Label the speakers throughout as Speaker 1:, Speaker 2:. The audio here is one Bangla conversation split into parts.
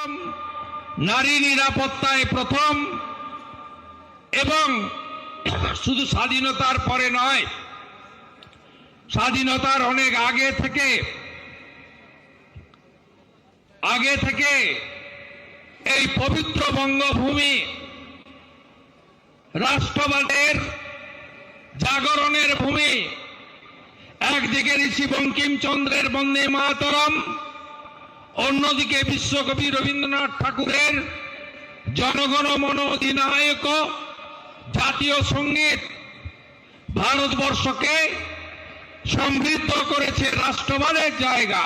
Speaker 1: প্রথম, নারী নিরাপত্তায় প্রথম, এবং শুধু স্বাধীনতার পরে নয়, স্বাধীনতার অনেক আগে থেকে এই পবিত্র বঙ্গভূমি রাষ্ট্রবাদের জাগরণের ভূমি। একদিকে ঋষি বঙ্কিমচন্দ্রের বন্দে মাতরম, অন্যদিকে বিশ্বকবি রবীন্দ্রনাথ ঠাকুরের জনগণ মন অধিনায়ক জাতীয় সঙ্গীত ভারতবর্ষকে সমৃদ্ধ করেছে রাষ্ট্রবাদের জায়গা।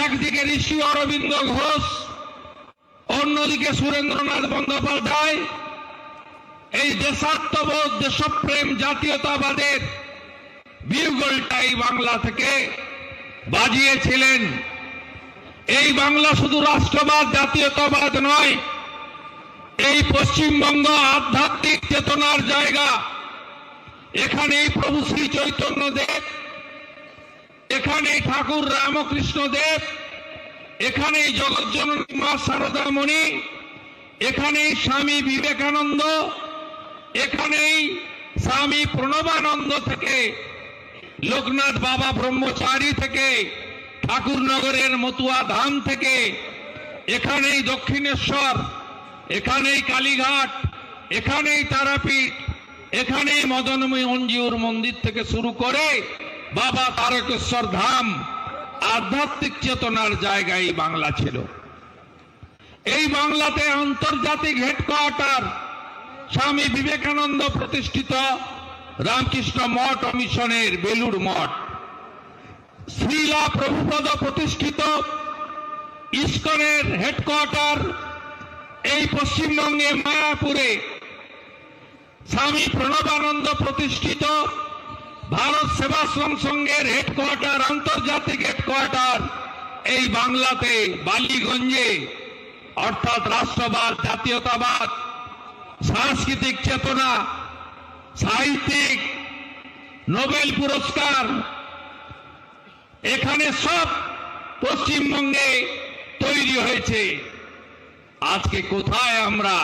Speaker 1: একদিকে ঋষি অরবিন্দ ঘোষ, অন্যদিকে সুরেন্দ্রনাথ বন্দ্যোপাধ্যায় এই দেশাত্মবোধ, দেশপ্রেম, জাতীয়তাবাদের বিউগলটাই বাংলা থেকে বাজিয়েছিলেন। এই বাংলা শুধু রাষ্ট্রবাদ, জাতীয়তাবাদ নয়, এই পশ্চিমবঙ্গ আধ্যাত্মিক চেতনার জায়গা। এখানেই প্রভু শ্রী চৈতন্য দেব, এখানেই ঠাকুর রামকৃষ্ণ দেব, এখানেই জগজ্জননী মা শারদামণি, এখানেই স্বামী বিবেকানন্দ, এখানেই স্বামী প্রণবানন্দ থেকে লোকনাথ বাবা ব্রহ্মচারী থেকে ঠাকুরনগরের মতুয়া ধাম থেকে, এখানেই দক্ষিণেশ্বর, এখানেই কালীঘাট, এখানেই তারাপীঠ, এখানেই মদনময়ী অঞ্জুর মন্দির থেকে শুরু করে বাবা তারকেশ্বর ধাম, আধ্যাত্মিক চেতনার জায়গায় বাংলা ছিল। এই বাংলাতে আন্তর্জাতিক হেডকোয়ার্টার স্বামী বিবেকানন্দ প্রতিষ্ঠিত রামকৃষ্ণ মঠ ও মিশনের বেলুড় মঠ, শ্রীলা প্রভুপদ প্রতিষ্ঠিত ইস্কনের হেডকোয়ার্টার এই পশ্চিমবঙ্গে মায়াপুরে, স্বামী প্রণবানন্দ প্রতিষ্ঠিত ভারত সেবাশ্রম সংঘের হেডকোয়ার্টার, আন্তর্জাতিক হেডকোয়ার্টার এই বাংলাতে বালিগঞ্জে, অর্থাৎ রাষ্ট্রবাদ, জাতীয়তাবাদ, সাংস্কৃতিক চেতনা, সাহিত্যিক, নোবেল পুরস্কার, এখানে সব পশ্চিমবঙ্গে তৈরি হয়েছে। আজকে কোথায় আমরা?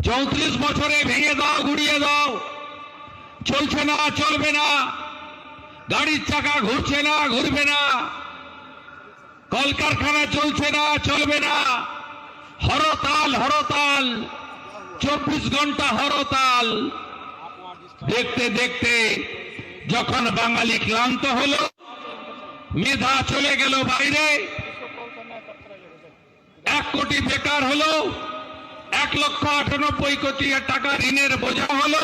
Speaker 1: 34 বছরে ভেঙে দাও, গুড়িয়ে দাও, চলছে না, চলবে না, গাড়ির চাকা ঘুরছে না, ঘুরবে না, কলকারখানা চলছে না, চলবে না, হরতাল হরতাল, 24 ঘন্টা হরতাল। দেখতে দেখতে যখন বাঙালি ক্লান্ত হলো, মেধা চলে গেল বাইরে, 1 কোটি বেকার হলো, 1,98 কোটি টাকা ঋণের বোঝা হলো,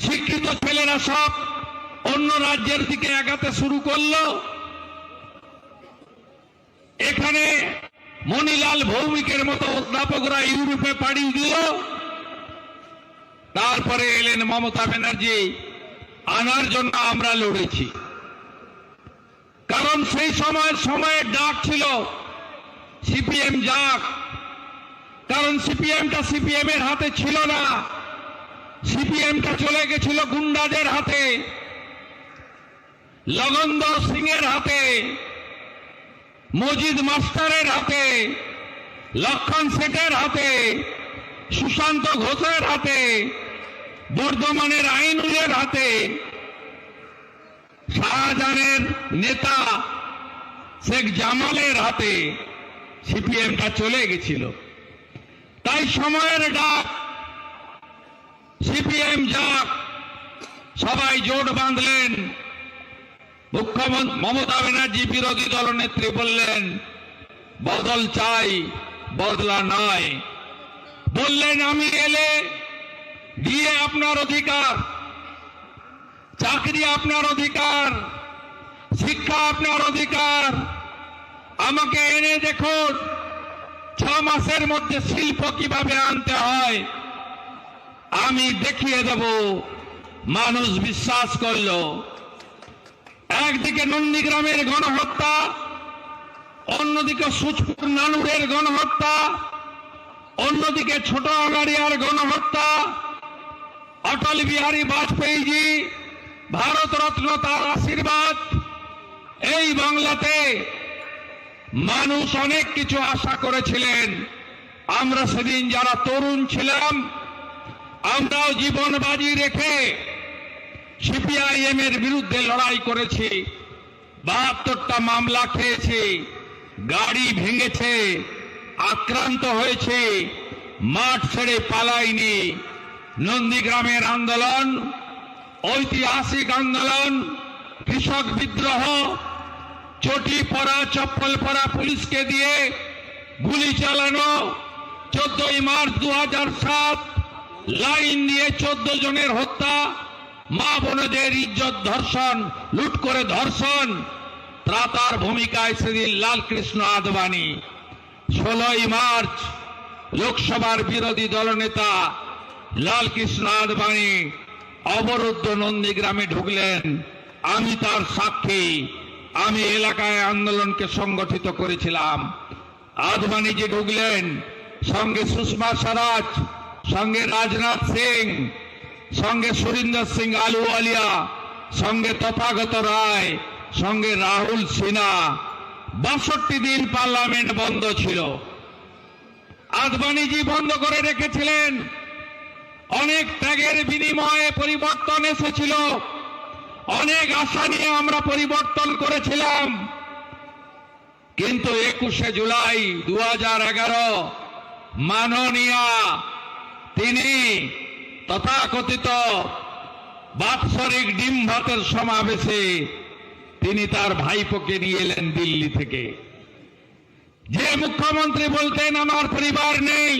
Speaker 1: শিক্ষিত ছেলেরা সব অন্য রাজ্যের দিকে এগাতে শুরু করলো। এখানে মণিলাল ভৌমিকের মতো অধ্যাপকরা ইউরোপে পাড়ি দিল। তারপরে এলেন মমতা ব্যানার্জি, আনার জন্য আমরা লড়েছি। কারণ সেই সময়ের ডাক ছিল সিপিএম যাক, কারণ সিপিএমটা সিপিএম এর হাতে ছিল না, সিপিএমটা চলে গেছিল গুন্ডাদের হাতে, লগন্দর সিং এর হাতে, মজিদ মাস্টারের হাতে, লক্ষণ শেঠের হাতে, সুশান্ত ঘোষের হাতে, বর্ধমানের আইনুলের হাতে, শাহজাহানের নেতা শেখ জামালের হাতে সিপিএমটা চলে গেছিল। তাই সময়ের ডাক, সিপিএম যাক, সবাই জোট বাঁধলেন। মুখ্যমন্ত্রী মমতা ব্যানার্জি বিরোধী দলনেত্রী বললেন বদল চাই, বদলা নয়। বললেন আমি এলে দিয়ে আপনার অধিকার, চাকরি আপনার অধিকার, শিক্ষা আপনার অধিকার, আমাকে এনে দেখুন 6 মাসের মধ্যে শিল্প কিভাবে আনতে হয় আমি দেখিয়ে দেব। মানুষ বিশ্বাস করল। একদিকে নন্দীগ্রামের গণহত্যা, অন্যদিকে সুচপুর নানুরের গণহত্যা, অন্যদিকে ছোট আগারিয়ার গণহত্যা। অটল বিহারী বাজপেয়ীজি, ভারত রত্ন তার আশীর্বাদ। এই বাংলাতে মানুষ অনেক কিছু আশা করেছিলেন। আমরা সেদিন যারা তরুণ ছিলাম, আমরাও জীবন বাজি রেখে সিপিআইএম এর বিরুদ্ধে লড়াই করেছি। 72টা মামলা খেয়েছি, গাড়ি ভেঙেছে, আক্রান্ত হয়েছে, মাঠ ছেড়ে পালাইনি। নন্দীগ্রামের আন্দোলন, ঐতিহাসিক আন্দোলন, কৃষক বিদ্রোহ, চটি পরা চপ্পল পরা পুলিশকে দিয়ে গুলি চালানো, 14ই মার্চ 2007 লাইন দিয়ে 14 জনের হত্যা, মা বোনদের ইজ্জত ধর্ষণ, লুট করে ধর্ষণ, ত্রাতার ভূমিকায় সেদিন লালকৃষ্ণ আদবানি। 16ই মার্চ লোকসভার বিরোধী দলনেতা লালকৃষ্ণ আদবানি অবরুদ্ধ নন্দীগ্রামে ঢুকলেন। আমি তার সাক্ষী। আমি এলাকায় আন্দোলনকে সংগঠিত করেছিলাম। আদবানি যে ঢুকলেন, সঙ্গে সুষমা স্বরাজ, সঙ্গে রাজনাথ সিং, সঙ্গে সুরিন্দর সিং আলুওয়ালিয়া, সঙ্গে তথাগত রায়, সঙ্গে রাহুল সিনহা। 62 দিন পার্লামেন্ট বন্ধ ছিল। আদবানিজি বন্ধ করে রেখেছিলেন। অনেক ত্যাগের বিনিময়ে পরিবর্তন এসেছিল। অনেক আশা নিয়ে আমরা পরিবর্তন করেছিলাম। কিন্তু 21শে জুলাই 2011 মাননীয়া তিনি তথাকথিত বাৎসরিক ডিম ভাতের সমাবেশে তিনি তার ভাইপোকে নিয়ে এলেন দিল্লি থেকে। যে মুখ্যমন্ত্রী বলতেন আমার পরিবার নেই,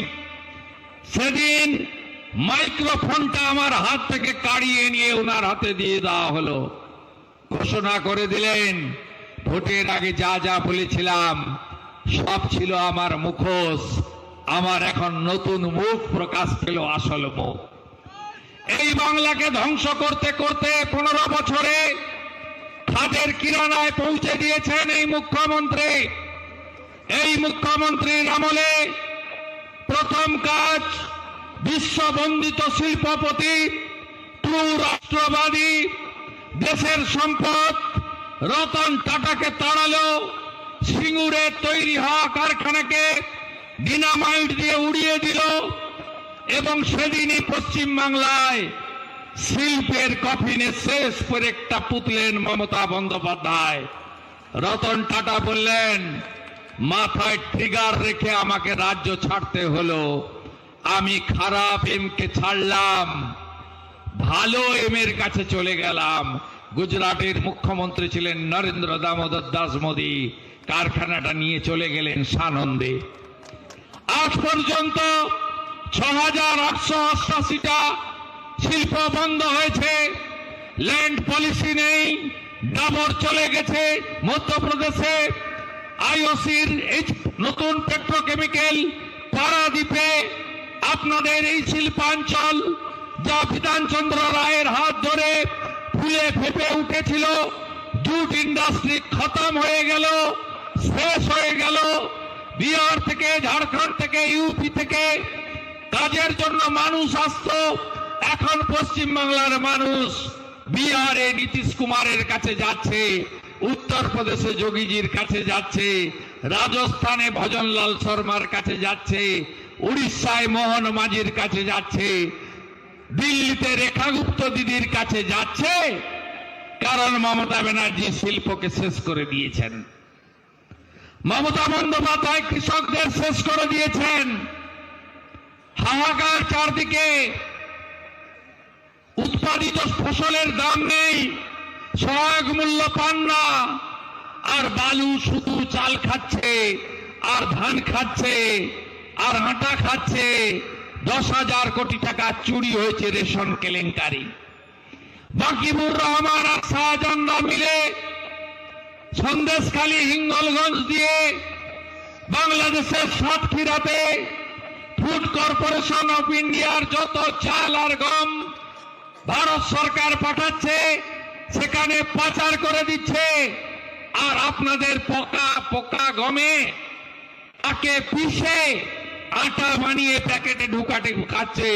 Speaker 1: সেদিন মাইক্রোফোনটা আমার হাত থেকে কাড়িয়ে নিয়ে ওনার হাতে দিয়ে দেওয়া হলো। ঘোষণা করে দিলেন, ভোটের আগে যা যা বলেছিলাম সব ছিল আমার মুখোশ, আমার এখন নতুন মুখ প্রকাশ পেল, আসল মুখ। এই বাংলাকে ধ্বংস করতে করতে 15 বছরে খাদের কিরানায় পৌঁছে দিয়েছেন এই মুখ্যমন্ত্রী। এই মুখ্যমন্ত্রীর আমলে প্রথম কাজ, বিশ্ববন্দিত শিল্পপতি, ট্রু রাষ্ট্রবাদী, দেশের সম্পদ রতন টাটাকে তাড়ালো। সিঙ্গুরে তৈরি হওয়া কারখানাকে ডিনামাইট দিয়ে উড়িয়ে দিল। এবং সেদিনই পশ্চিম বাংলায় শিল্পের কফিনে শেষ করে একটা পুতলেন মমতা বন্দ্যোপাধ্যায়। রতন টাটা বললেন, মাথায় ট্রিগার রেখে আমাকে রাজ্য ছাড়তে হলো। আমি খারাপ এমকে ছাড়লাম, ভালো এমের কাছে চলে গেলাম। গুজরাটের মুখ্যমন্ত্রী ছিলেন নরেন্দ্র দামোদর দাস মোদী। কারখানাটা নিয়ে চলে গেলেন সানন্দে। আজ পর্যন্ত 6888টা শিল্প বন্ধ হয়েছে। ল্যান্ড পলিসি নেই, ডাবর চলে গেছে মধ্যপ্রদেশে। আইওসির নতুন পেট্রোকেমিক্যাল পারাদ্বীপে আপনাদের এই শিল্পাঞ্চল, যা বিধানচন্দ্র রায়ের হাত ধরে ফুলে ফেপে উঠেছিল, জুট ইন্ডাস্ট্রি খতম হয়ে গেল, শেষ হয়ে গেল। বিহার থেকে, ঝাড়খণ্ড থেকে, ইউপি থেকে কাজের জন্য মানুষ আসতো। এখন পশ্চিম বাংলার মানুষ বিহারে নীতিশ কুমারের কাছে যাচ্ছে, উত্তরপ্রদেশে যোগীজির কাছে যাচ্ছে, রাজস্থানে ভজনলাল শর্মার কাছে যাচ্ছে, উড়িষ্যায় মোহন মাঝির কাছে যাচ্ছে, দিল্লিতে রেখা গুপ্ত দিদির কাছে যাচ্ছে। কারণ মমতা ব্যানার্জি শিল্পকে শেষ করে দিয়েছেন। মমতা বন্দ্যোপাধ্যায় কৃষকদের শেষ করে দিয়েছেন। হাহাকার চারদিকে, উৎপাদিত ফসলের দাম নেই, সহায়ক মূল্য পান না, আর বালু শুধু চাল খাচ্ছে, আর ধান খাচ্ছে, আর আটা খাচ্ছে। 10,000 কোটি টাকা চুরি হয়েছে রেশন কেলেঙ্কারি। বাকিবুর রহমান আর শাহজাহানরা মিলে সন্দেশখালী, হিঙ্গলগঞ্জ দিয়ে বাংলাদেশের সাতক্ষীরাতে ফুড কর্পোরেশন অফ ইন্ডিয়ার যত চাল আর গম ভারত সরকার পাঠাচ্ছে, সেখানে পাচার করে দিচ্ছে। আর আপনাদের পোকা পোকা গমে তাকে পিষে আটা বানিয়ে প্যাকেটে ঢুকাতে খাচ্ছে।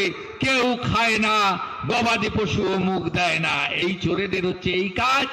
Speaker 1: কেউ খায় না, গবাদি পশুও মুখ দেয় না। এই চোরেদের হচ্ছে এই কাজ।